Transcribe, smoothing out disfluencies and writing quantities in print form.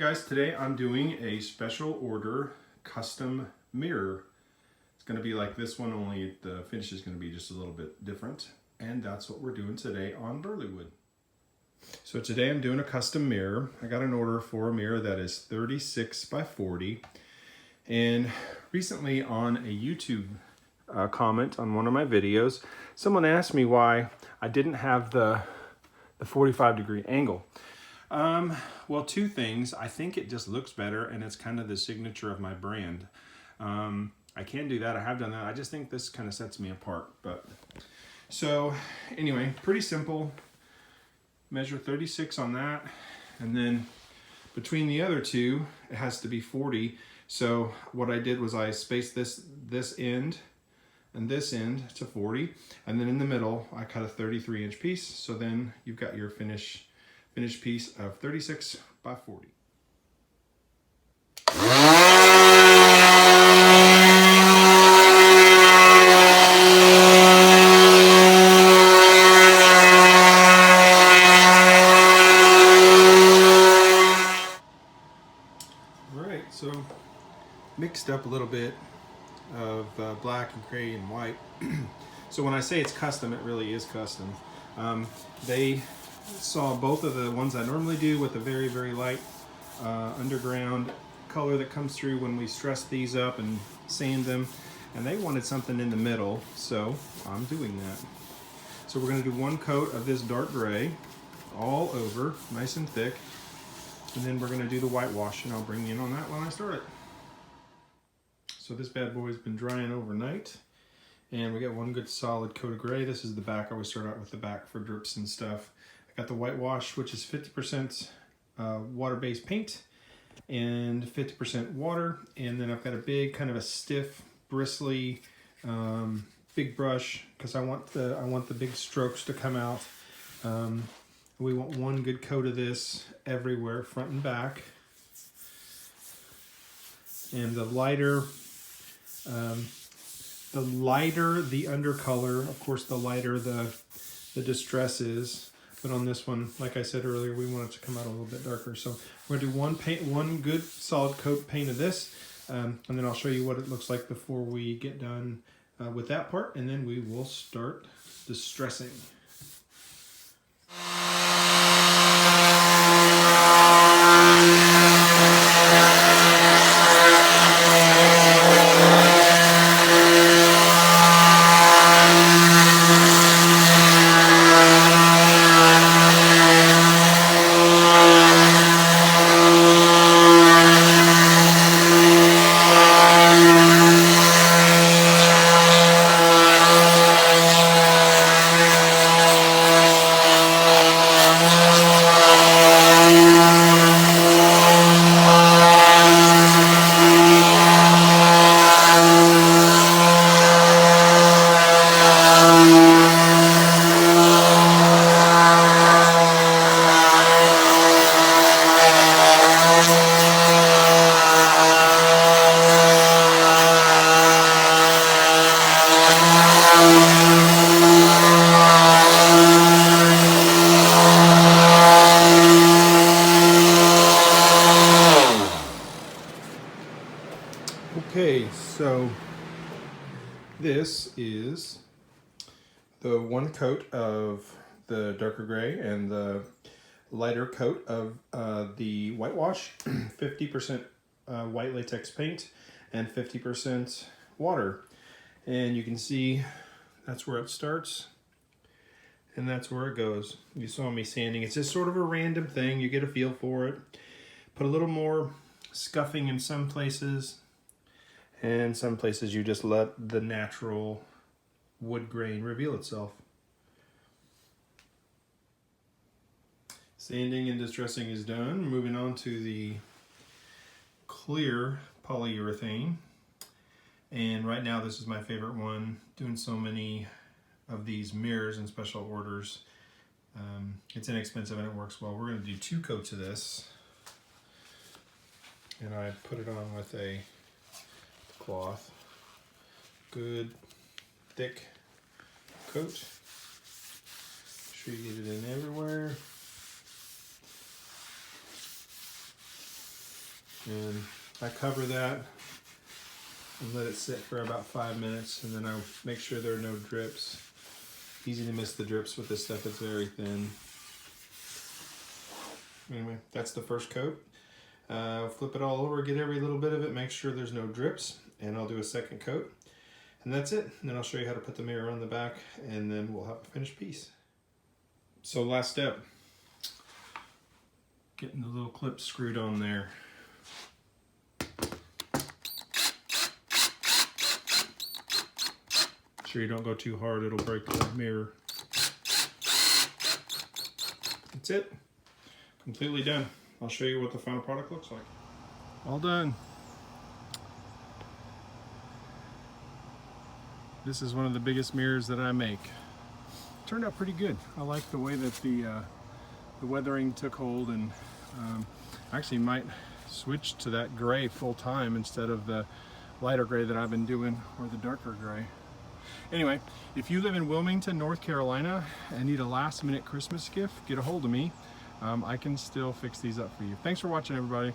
guys, today I'm doing a special order custom mirror. It's going to be like this one, only the finish is going to be just a little bit different. And that's what we're doing today on Burleywood. So today I'm doing a custom mirror. I got an order for a mirror that is 36 by 40. And recently on a YouTube comment on one of my videos, someone asked me why I didn't have the 45-degree angle. Well, two things. I think it just looks better and it's kind of the signature of my brand. I can do that. I have done that. I just think this kind of sets me apart. But so anyway, pretty simple. Measure 36 on that. And then between the other two, it has to be 40. So what I did was I spaced this end and this end to 40. And then in the middle, I cut a 33-inch piece. So then you've got your finished piece of 36 by 40. All right, so mixed up a little bit of black and gray and white. So when I say it's custom, it really is custom. They saw both of the ones I normally do with a very, very light underground color that comes through when we stress these up and sand them, and they wanted something in the middle, so I'm doing that. So we're going to do one coat of this dark gray all over, nice and thick, and then we're going to do the whitewash, and I'll bring you in on that when I start it. So this bad boy's been drying overnight, and we got one good solid coat of gray. This is the back. I always start out with the back for drips and stuff. I got the whitewash, which is 50% water-based paint and 50% water. And then I've got a big, kind of a stiff, bristly, big brush because I want the big strokes to come out. We want one good coat of this everywhere, front and back. And the lighter the undercolor, of course, the lighter the distress is. But on this one, like I said earlier, we want it to come out a little bit darker. So we're going to do one good solid coat paint of this, and then I'll show you what it looks like before we get done with that part, and then we will start distressing. Okay, so this is the one coat of the darker gray and the lighter coat of the whitewash, 50% white latex paint and 50% water. And you can see that's where it starts and that's where it goes. You saw me sanding. It's just sort of a random thing. You get a feel for it. Put a little more scuffing in some places. And some places you just let the natural wood grain reveal itself. Sanding and distressing is done. Moving on to the clear polyurethane. And right now this is my favorite one. Doing so many of these mirrors in special orders. It's inexpensive and it works well. We're going to do 2 coats of this. And I put it on with a cloth, good thick coat. Make sure you get it in everywhere. And I cover that and let it sit for about 5 minutes, and then I make sure there are no drips. Easy to miss the drips with this stuff, it's very thin. Anyway, that's the first coat. Flip it all over, get every little bit of it, make sure there's no drips, and I'll do a second coat. And that's it. And then I'll show you how to put the mirror on the back, and then we'll have a finished piece. So last step, getting the little clip screwed on there. Sure you don't go too hard, it'll break the mirror. That's it. Completely done. I'll show you what the final product looks like. All done. This is one of the biggest mirrors that I make. Turned out pretty good. I like the way that the weathering took hold, and actually might switch to that gray full time instead of the lighter gray that I've been doing, or the darker gray. Anyway, if you live in Wilmington, North Carolina and need a last minute Christmas gift, get a hold of me. I can still fix these up for you. Thanks for watching, everybody.